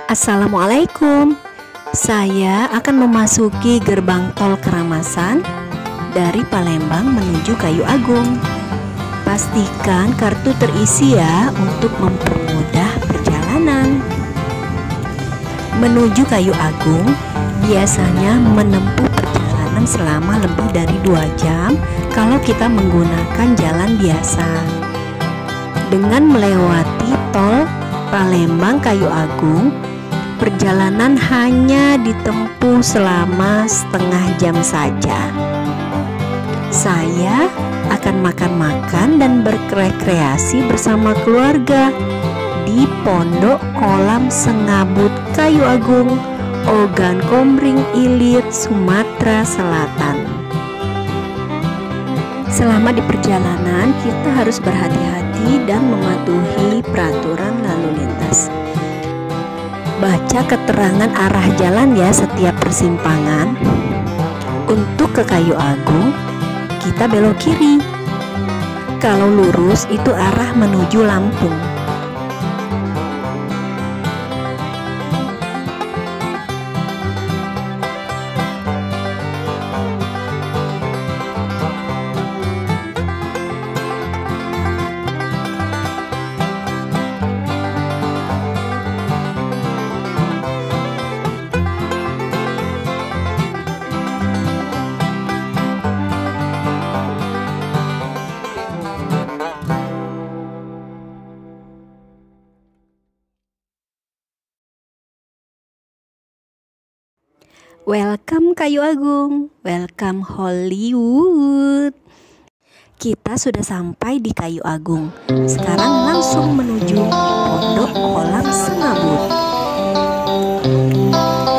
Assalamualaikum. Saya akan memasuki gerbang tol Keramasan dari Palembang menuju Kayu Agung. Pastikan kartu terisi ya untuk mempermudah perjalanan. Menuju Kayu Agung biasanya menempuh perjalanan selama lebih dari 2 jam kalau kita menggunakan jalan biasa. Dengan melewati tol Palembang Kayu Agung, perjalanan hanya ditempuh selama setengah jam saja. Saya akan makan-makan dan berrekreasi bersama keluarga di Pondok Kolam Sengabut Kayu Agung, Ogan Komering Ilir, Sumatera Selatan. Selama di perjalanan kita harus berhati-hati dan mematuhi peraturan lalu lintas. Baca keterangan arah jalan ya setiap persimpangan. Untuk ke Kayu Agung, kita belok kiri. Kalau lurus itu arah menuju Lampung. Welcome Kayu Agung, welcome Hollywood. Kita sudah sampai di Kayu Agung. Sekarang langsung menuju Pondok Kolam Sengabut.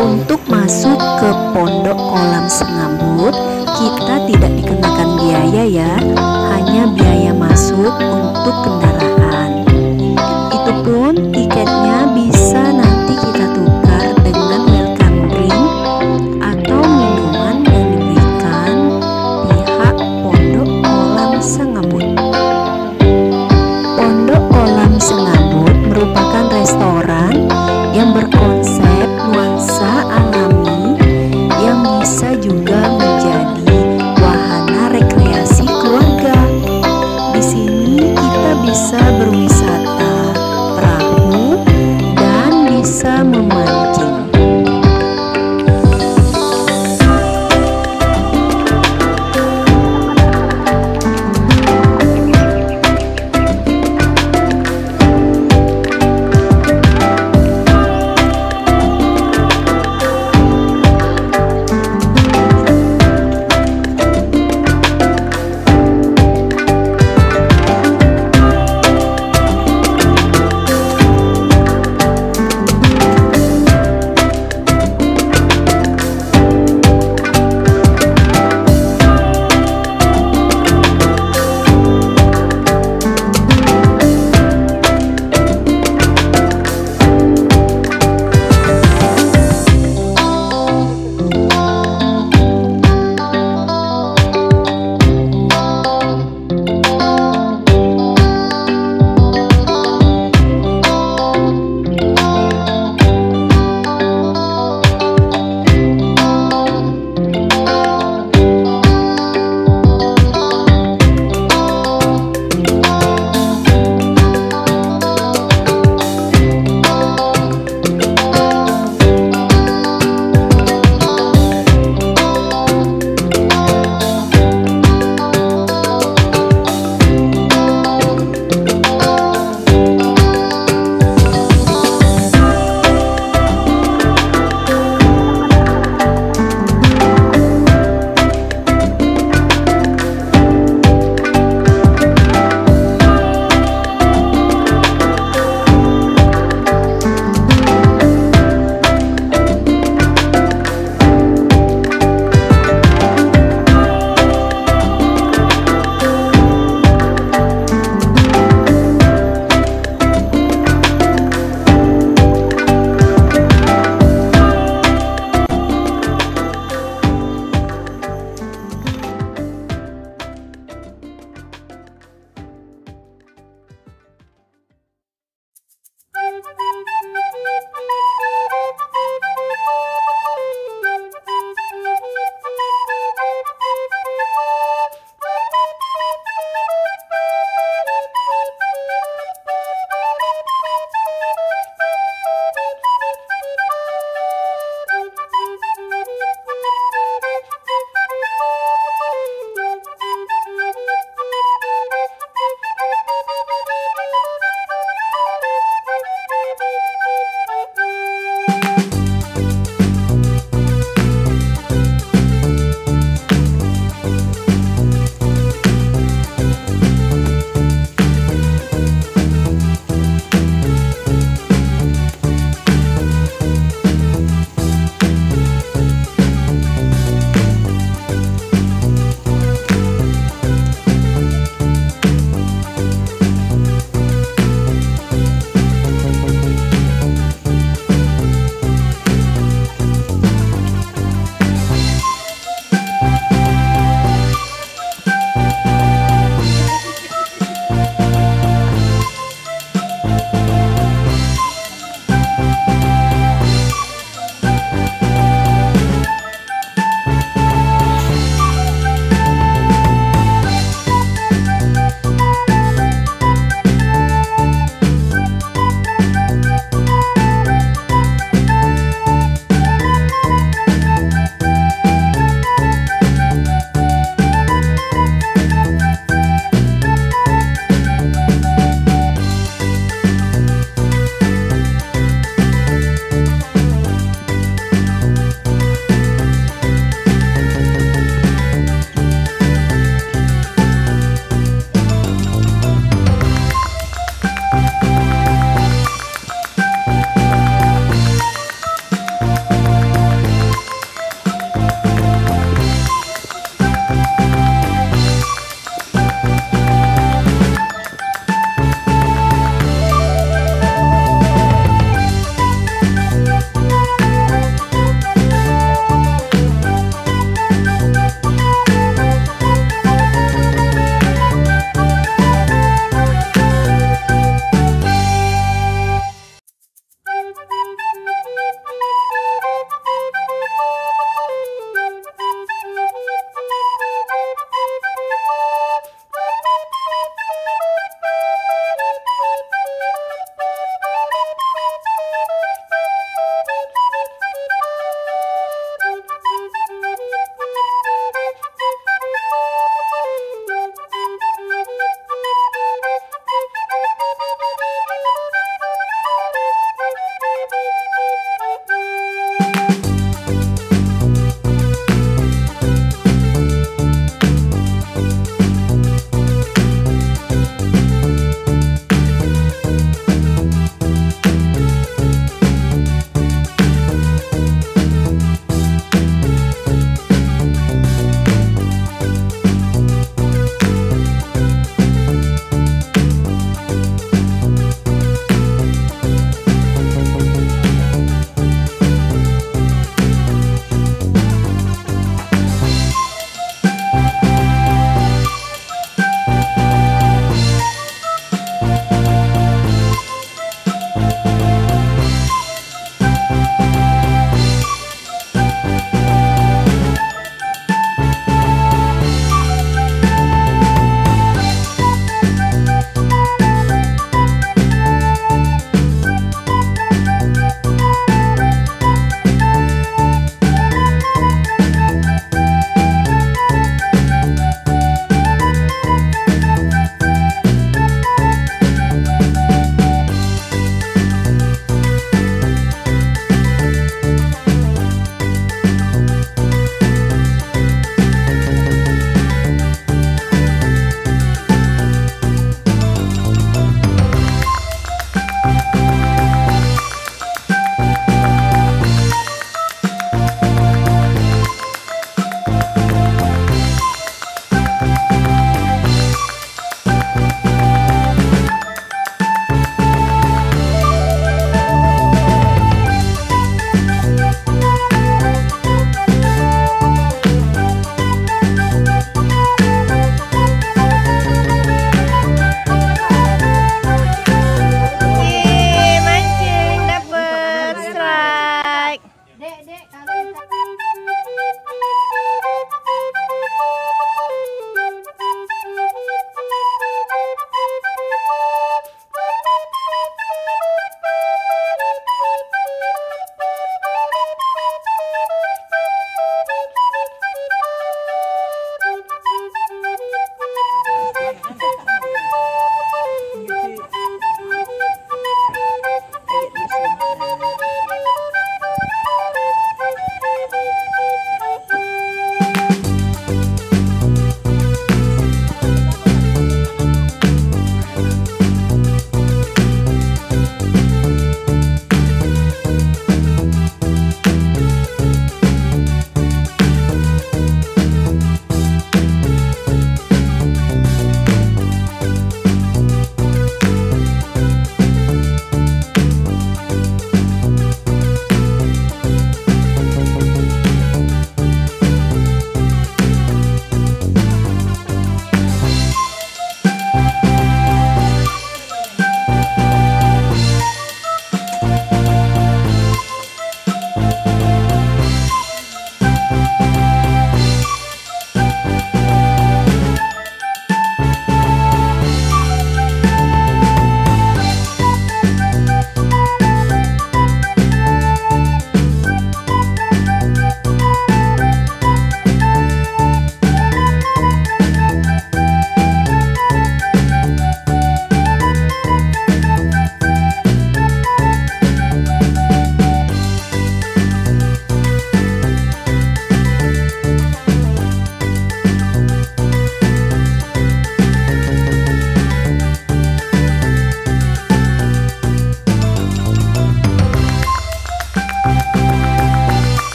Untuk masuk ke Pondok Kolam Sengabut, kita tidak dikenakan biaya ya, hanya biaya masuk untuk kendaraan. Itu pun tiketnya bisa nanti kita tukar dengan welcome drink atau minuman yang diberikan pihak Pondok Kolam Sengabut. Pondok Kolam Sengabut merupakan restoran yang berkonsep nuansa alami yang bisa juga menjadi wahana rekreasi keluarga. Di sini kita bisa berwisata perahu dan bisa memancing.